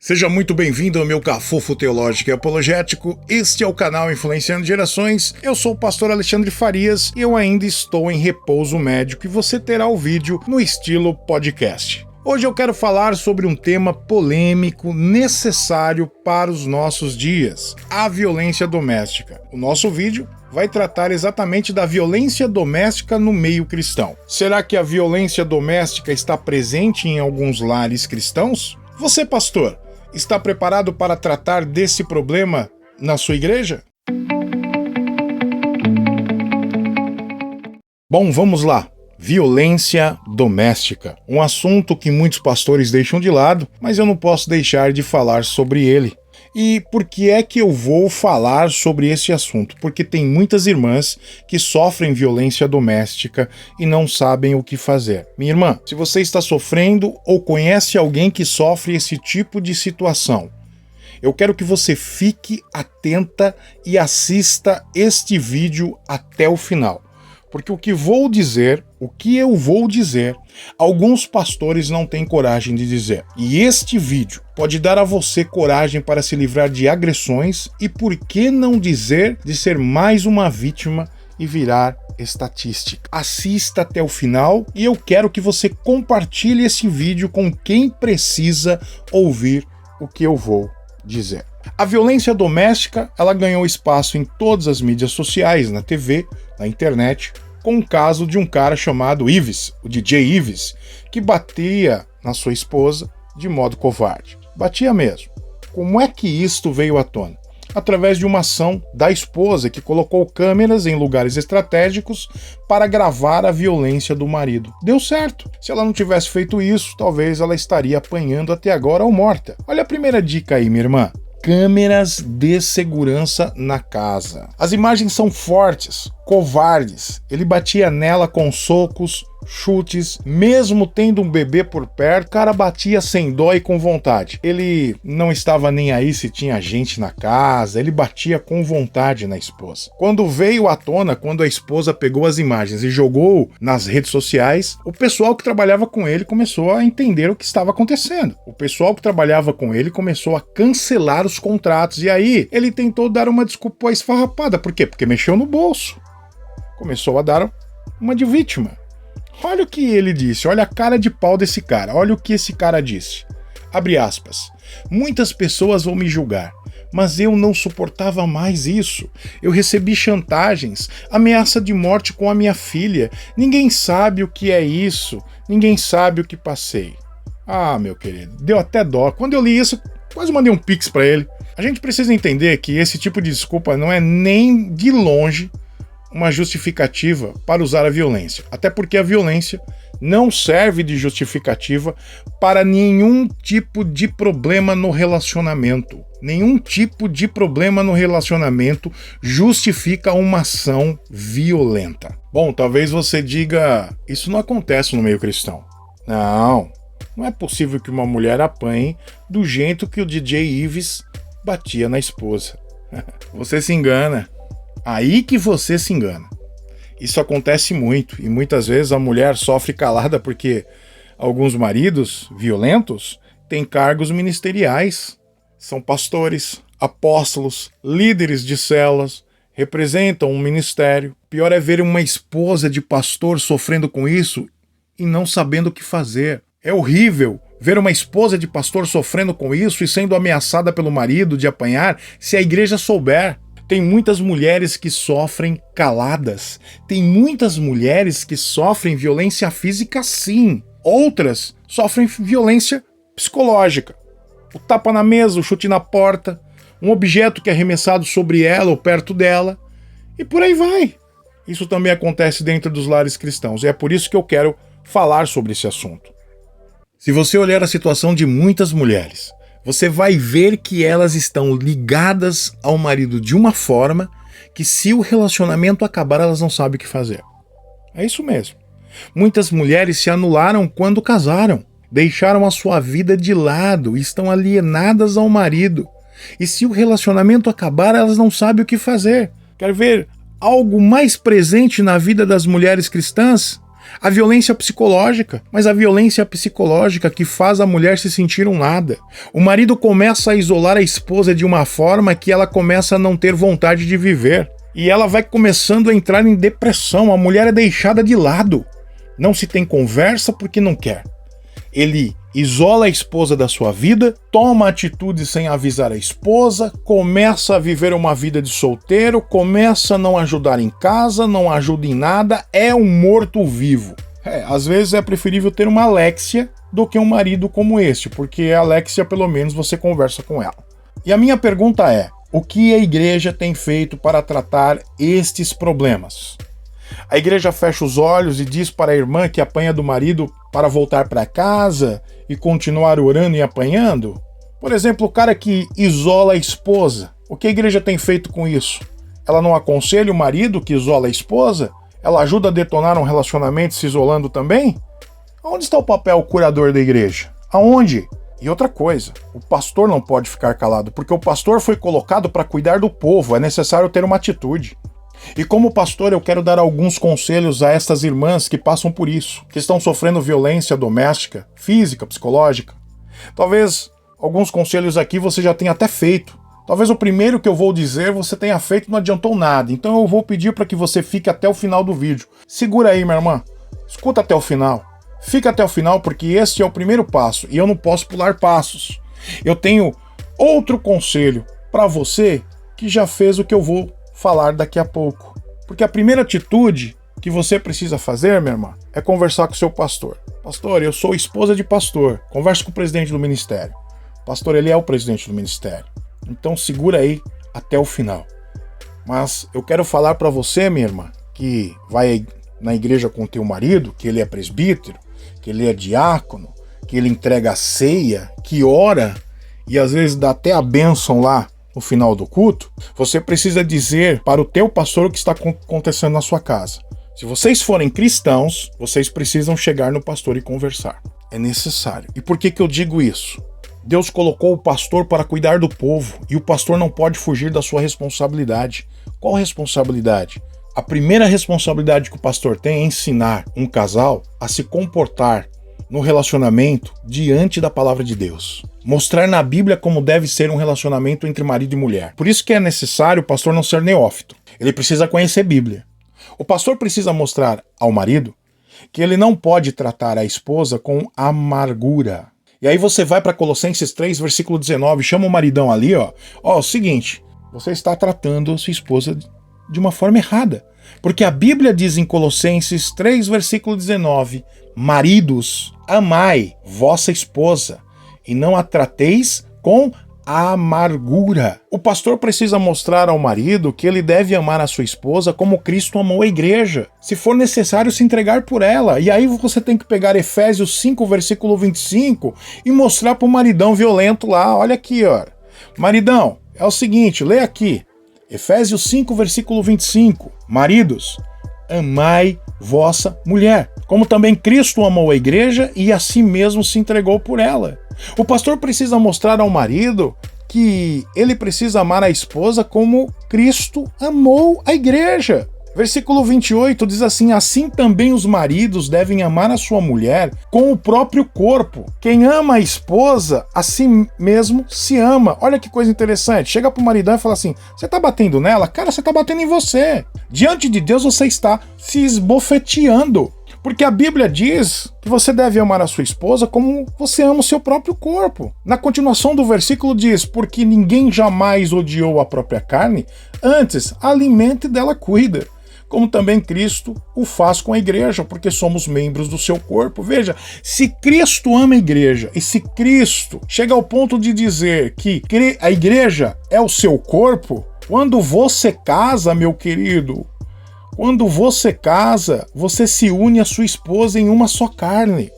Seja muito bem-vindo ao meu Cafofo Teológico e Apologético. Este é o canal Influenciando Gerações. Eu sou o pastor Alexandre Farias e eu ainda estou em repouso médico e você terá o vídeo no estilo podcast. Hoje eu quero falar sobre um tema polêmico necessário para os nossos dias: a violência doméstica. O nosso vídeo vai tratar exatamente da violência doméstica no meio cristão. Será que a violência doméstica está presente em alguns lares cristãos? Você, pastor, está preparado para tratar desse problema na sua igreja? Bom, vamos lá. Violência doméstica. Um assunto que muitos pastores deixam de lado, mas eu não posso deixar de falar sobre ele. E por que é que eu vou falar sobre esse assunto? Porque tem muitas irmãs que sofrem violência doméstica e não sabem o que fazer. Minha irmã, se você está sofrendo ou conhece alguém que sofre esse tipo de situação, eu quero que você fique atenta e assista este vídeo até o final. Porque o que eu vou dizer, alguns pastores não têm coragem de dizer. E este vídeo pode dar a você coragem para se livrar de agressões e, por que não dizer, de ser mais uma vítima e virar estatística. Assista até o final e eu quero que você compartilhe esse vídeo com quem precisa ouvir o que eu vou dizer. A violência doméstica, ela ganhou espaço em todas as mídias sociais, na TV, na internet, com o caso de um cara chamado Ives, o DJ Ives, que batia na sua esposa de modo covarde. Batia mesmo. Como é que isto veio à tona? Através de uma ação da esposa que colocou câmeras em lugares estratégicos para gravar a violência do marido. Deu certo. Se ela não tivesse feito isso, talvez ela estaria apanhando até agora ou morta. Olha a primeira dica aí, minha irmã. Câmeras de segurança na casa. As imagens são fortes, covardes. Ele batia nela com socos, chutes, mesmo tendo um bebê por perto, o cara batia sem dó e com vontade. Ele não estava nem aí se tinha gente na casa, ele batia com vontade na esposa. Quando veio à tona, quando a esposa pegou as imagens e jogou nas redes sociais, o pessoal que trabalhava com ele começou a entender o que estava acontecendo. O pessoal que trabalhava com ele começou a cancelar os contratos, e aí ele tentou dar uma desculpa esfarrapada. Por quê? Porque mexeu no bolso. Começou a dar uma de vítima. Olha o que ele disse, olha a cara de pau desse cara, olha o que esse cara disse. Abre aspas. Muitas pessoas vão me julgar, mas eu não suportava mais isso. Eu recebi chantagens, ameaça de morte com a minha filha. Ninguém sabe o que é isso, ninguém sabe o que passei. Ah, meu querido, deu até dó. Quando eu li isso, quase mandei um pix pra ele. A gente precisa entender que esse tipo de desculpa não é nem de longe uma justificativa para usar a violência. Até porque a violência não serve de justificativa para nenhum tipo de problema no relacionamento. Nenhum tipo de problema no relacionamento justifica uma ação violenta. Bom, talvez você diga, isso não acontece no meio cristão. Não é possível que uma mulher apanhe do jeito que o DJ Ives batia na esposa. Você se engana. Aí que você se engana. Isso acontece muito e muitas vezes a mulher sofre calada porque alguns maridos violentos têm cargos ministeriais, são pastores, apóstolos, líderes de células, representam um ministério. Pior é ver uma esposa de pastor sofrendo com isso e não sabendo o que fazer. É horrível ver uma esposa de pastor sofrendo com isso e sendo ameaçada pelo marido de apanhar se a igreja souber. Tem muitas mulheres que sofrem caladas. Tem muitas mulheres que sofrem violência física, sim. Outras sofrem violência psicológica. O tapa na mesa, o chute na porta, um objeto que é arremessado sobre ela ou perto dela. E por aí vai. Isso também acontece dentro dos lares cristãos. E é por isso que eu quero falar sobre esse assunto. Se você olhar a situação de muitas mulheres, você vai ver que elas estão ligadas ao marido de uma forma que, se o relacionamento acabar, elas não sabem o que fazer. É isso mesmo. Muitas mulheres se anularam quando casaram, deixaram a sua vida de lado e estão alienadas ao marido. E se o relacionamento acabar, elas não sabem o que fazer. Quer ver algo mais presente na vida das mulheres cristãs? A violência psicológica, mas a violência psicológica que faz a mulher se sentir um nada. O marido começa a isolar a esposa de uma forma que ela começa a não ter vontade de viver. E ela vai começando a entrar em depressão, a mulher é deixada de lado. Não se tem conversa porque não quer. Ele isola a esposa da sua vida, toma atitudes sem avisar a esposa, começa a viver uma vida de solteiro, começa a não ajudar em casa, não ajuda em nada, é um morto-vivo. Às vezes é preferível ter uma Alexia do que um marido como este, porque a Alexia pelo menos você conversa com ela. E a minha pergunta é, o que a igreja tem feito para tratar estes problemas? A igreja fecha os olhos e diz para a irmã que apanha do marido para voltar para casa e continuar orando e apanhando? Por exemplo, o cara que isola a esposa, o que a igreja tem feito com isso? Ela não aconselha o marido que isola a esposa? Ela ajuda a detonar um relacionamento se isolando também? Onde está o papel curador da igreja? Aonde? E outra coisa, o pastor não pode ficar calado, porque o pastor foi colocado para cuidar do povo, é necessário ter uma atitude. E como pastor eu quero dar alguns conselhos a estas irmãs que passam por isso, que estão sofrendo violência doméstica, física, psicológica. Talvez alguns conselhos aqui você já tenha até feito. Talvez o primeiro que eu vou dizer você tenha feito e não adiantou nada, então eu vou pedir para que você fique até o final do vídeo. Segura aí, minha irmã, escuta até o final. Fica até o final porque este é o primeiro passo e eu não posso pular passos. Eu tenho outro conselho para você que já fez o que eu vou falar daqui a pouco. Porque a primeira atitude que você precisa fazer, minha irmã, é conversar com o seu pastor. Pastor, eu sou esposa de pastor. Converse com o presidente do ministério. Pastor, ele é o presidente do ministério. Então segura aí até o final. Mas eu quero falar para você, minha irmã, que vai na igreja com teu marido, que ele é presbítero, que ele é diácono, que ele entrega a ceia, que ora e às vezes dá até a bênção lá no final do culto, você precisa dizer para o teu pastor o que está acontecendo na sua casa. Se vocês forem cristãos, vocês precisam chegar no pastor e conversar. É necessário. E por que eu digo isso? Deus colocou o pastor para cuidar do povo e o pastor não pode fugir da sua responsabilidade. Qual responsabilidade? A primeira responsabilidade que o pastor tem é ensinar um casal a se comportar no relacionamento diante da palavra de Deus. Mostrar na Bíblia como deve ser um relacionamento entre marido e mulher. Por isso que é necessário o pastor não ser neófito. Ele precisa conhecer Bíblia. O pastor precisa mostrar ao marido que ele não pode tratar a esposa com amargura. E aí você vai para Colossenses 3, versículo 19, chama o maridão ali, ó. Ó, o seguinte, você está tratando a sua esposa de uma forma errada. Porque a Bíblia diz em Colossenses 3, versículo 19, maridos, amai vossa esposa e não a trateis com amargura. O pastor precisa mostrar ao marido que ele deve amar a sua esposa como Cristo amou a igreja. Se for necessário, se entregar por ela. E aí você tem que pegar Efésios 5, versículo 25 e mostrar para o maridão violento lá. Olha aqui, ó. Maridão, é o seguinte, lê aqui. Efésios 5, versículo 25. Maridos, amai vossa mulher, como também Cristo amou a igreja e a si mesmo se entregou por ela. O pastor precisa mostrar ao marido que ele precisa amar a esposa como Cristo amou a igreja. Versículo 28 diz assim, assim também os maridos devem amar a sua mulher com o próprio corpo. Quem ama a esposa, a si mesmo se ama. Olha que coisa interessante. Chega pro maridão e fala assim, você tá batendo nela? Cara, você tá batendo em você. Diante de Deus você está se esbofeteando. Porque a Bíblia diz que você deve amar a sua esposa como você ama o seu próprio corpo. Na continuação do versículo diz, porque ninguém jamais odiou a própria carne, antes alimenta e dela cuida. Como também Cristo o faz com a igreja, porque somos membros do seu corpo. Veja, se Cristo ama a igreja e se Cristo chega ao ponto de dizer que a igreja é o seu corpo, quando você casa, meu querido, quando você casa, você se une à sua esposa em uma só carne.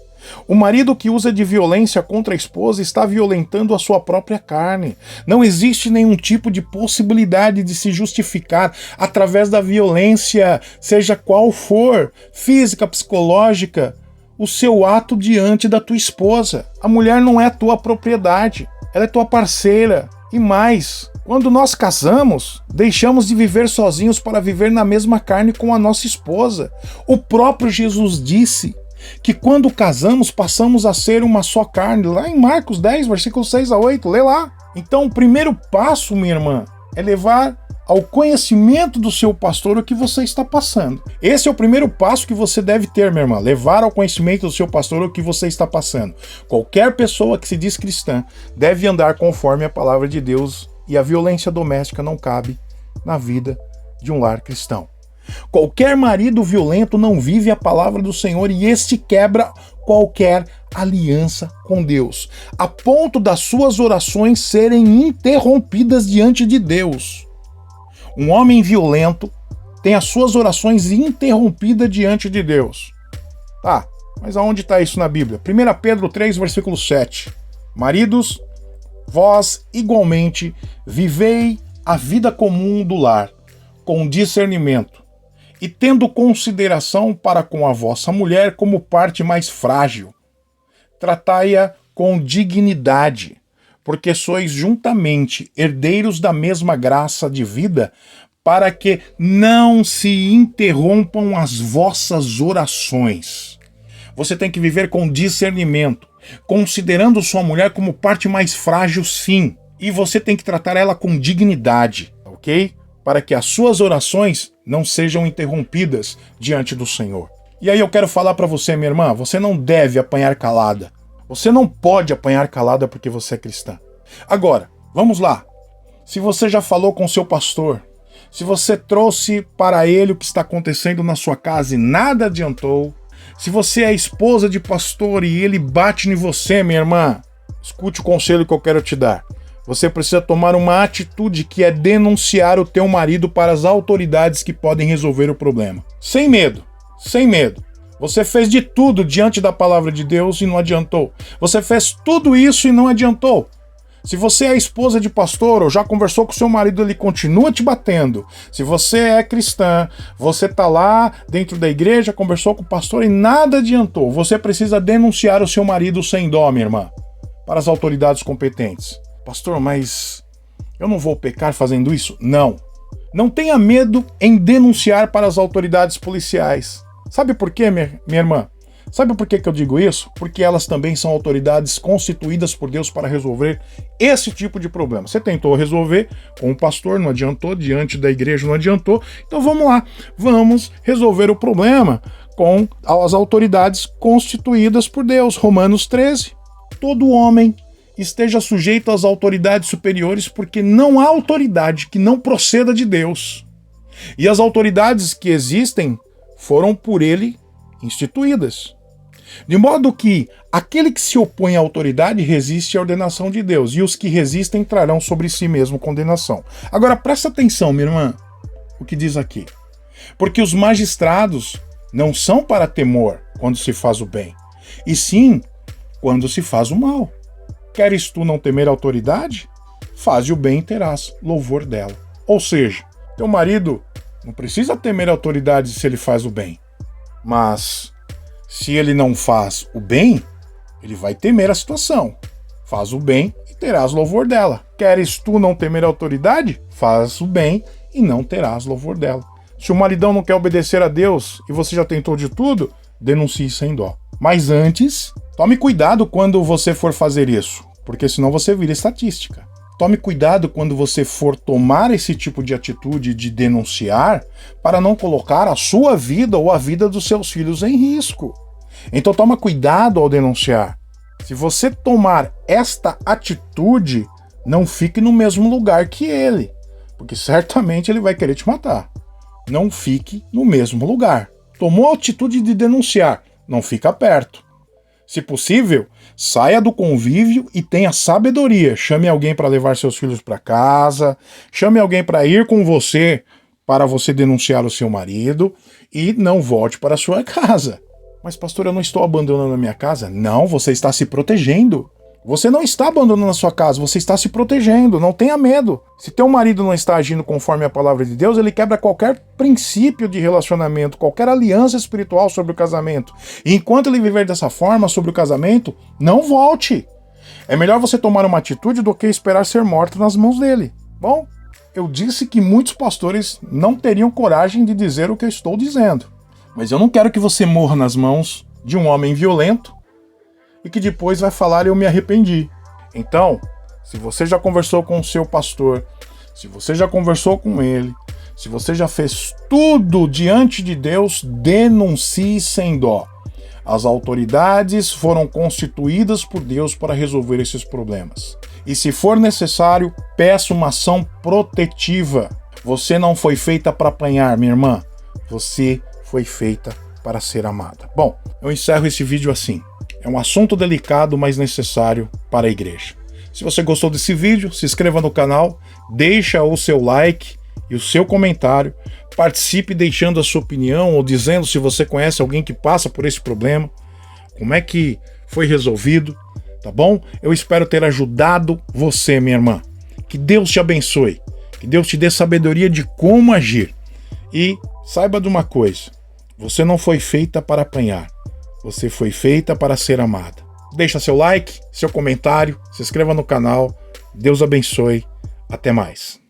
O marido que usa de violência contra a esposa está violentando a sua própria carne. Não existe nenhum tipo de possibilidade de se justificar através da violência, seja qual for, física, psicológica, o seu ato diante da tua esposa. A mulher não é tua propriedade, ela é tua parceira. E mais, Quando nós casamos, deixamos de viver sozinhos para viver na mesma carne com a nossa esposa. O próprio Jesus disse que quando casamos, passamos a ser uma só carne. Lá em Marcos 10, versículos 6 a 8, lê lá. Então, o primeiro passo, minha irmã, é levar ao conhecimento do seu pastor o que você está passando. Esse é o primeiro passo que você deve ter, minha irmã, levar ao conhecimento do seu pastor o que você está passando. Qualquer pessoa que se diz cristã deve andar conforme a palavra de Deus, e a violência doméstica não cabe na vida de um lar cristão. Qualquer marido violento não vive a palavra do Senhor e este quebra qualquer aliança com Deus, a ponto das suas orações serem interrompidas diante de Deus. Um homem violento tem as suas orações interrompidas diante de Deus. Tá, mas aonde está isso na Bíblia? 1 Pedro 3, versículo 7. Maridos, vós igualmente vivei a vida comum do lar, com discernimento, e tendo consideração para com a vossa mulher como parte mais frágil. Tratai-a com dignidade, porque sois juntamente herdeiros da mesma graça de vida, para que não se interrompam as vossas orações. Você tem que viver com discernimento, considerando sua mulher como parte mais frágil, sim, e você tem que tratar ela com dignidade, ok? Para que as suas orações não sejam interrompidas diante do Senhor. E aí eu quero falar para você, minha irmã, você não deve apanhar calada. Você não pode apanhar calada porque você é cristã. Agora, vamos lá. Se você já falou com seu pastor, se você trouxe para ele o que está acontecendo na sua casa e nada adiantou, se você é esposa de pastor e ele bate em você, minha irmã, escute o conselho que eu quero te dar. Você precisa tomar uma atitude que é denunciar o teu marido para as autoridades que podem resolver o problema. Sem medo, sem medo. Você fez de tudo diante da palavra de Deus e não adiantou. Você fez tudo isso e não adiantou. Se você é esposa de pastor ou já conversou com seu marido, ele continua te batendo. Se você é cristã, você está lá dentro da igreja, conversou com o pastor e nada adiantou. Você precisa denunciar o seu marido sem dó, minha irmã, para as autoridades competentes. Pastor, mas eu não vou pecar fazendo isso? Não. Não tenha medo em denunciar para as autoridades policiais. Sabe por quê, minha irmã? Sabe por que eu digo isso? Porque elas também são autoridades constituídas por Deus para resolver esse tipo de problema. Você tentou resolver com o pastor, não adiantou, diante da igreja não adiantou, então vamos lá, vamos resolver o problema com as autoridades constituídas por Deus. Romanos 13. Todo homem esteja sujeito às autoridades superiores, porque não há autoridade que não proceda de Deus. E as autoridades que existem foram por ele instituídas. De modo que aquele que se opõe à autoridade resiste à ordenação de Deus, e os que resistem trarão sobre si mesmo condenação. Agora presta atenção, minha irmã, o que diz aqui. Porque os magistrados não são para temor quando se faz o bem, e sim quando se faz o mal. Queres tu não temer a autoridade? Faze o bem e terás louvor dela. Ou seja, teu marido não precisa temer a autoridade se ele faz o bem. Mas se ele não faz o bem, ele vai temer a situação. Faz o bem e terás louvor dela. Queres tu não temer a autoridade? Faz o bem e não terás louvor dela. Se o maridão não quer obedecer a Deus e você já tentou de tudo, denuncie sem dó. Mas antes, tome cuidado quando você for fazer isso, porque senão você vira estatística. Tome cuidado quando você for tomar esse tipo de atitude de denunciar para não colocar a sua vida ou a vida dos seus filhos em risco. Então toma cuidado ao denunciar. Se você tomar esta atitude, não fique no mesmo lugar que ele, porque certamente ele vai querer te matar. Não fique no mesmo lugar. Tomou a atitude de denunciar, não fica perto. Se possível, saia do convívio e tenha sabedoria. Chame alguém para levar seus filhos para casa, chame alguém para ir com você para você denunciar o seu marido e não volte para a sua casa. Mas pastor, eu não estou abandonando a minha casa? Não, você está se protegendo. Você não está abandonando a sua casa, você está se protegendo, não tenha medo. Se teu marido não está agindo conforme a palavra de Deus, ele quebra qualquer princípio de relacionamento, qualquer aliança espiritual sobre o casamento. E enquanto ele viver dessa forma sobre o casamento, não volte. É melhor você tomar uma atitude do que esperar ser morto nas mãos dele. Bom, eu disse que muitos pastores não teriam coragem de dizer o que eu estou dizendo. Mas eu não quero que você morra nas mãos de um homem violento e que depois vai falar eu me arrependi. Então, se você já conversou com o seu pastor, se você já conversou com ele, se você já fez tudo diante de Deus, denuncie sem dó. As autoridades foram constituídas por Deus para resolver esses problemas. E se for necessário, peça uma ação protetiva. Você não foi feita para apanhar, minha irmã. Você foi feita para ser amada. Bom, eu encerro esse vídeo assim. É um assunto delicado, mas necessário para a igreja. Se você gostou desse vídeo, se inscreva no canal, deixa o seu like e o seu comentário. Participe deixando a sua opinião ou dizendo se você conhece alguém que passa por esse problema, como é que foi resolvido, tá bom? Eu espero ter ajudado você, minha irmã. Que Deus te abençoe, que Deus te dê sabedoria de como agir. E saiba de uma coisa, você não foi feita para apanhar, você foi feita para ser amada. Deixa seu like, seu comentário, se inscreva no canal. Deus abençoe. Até mais.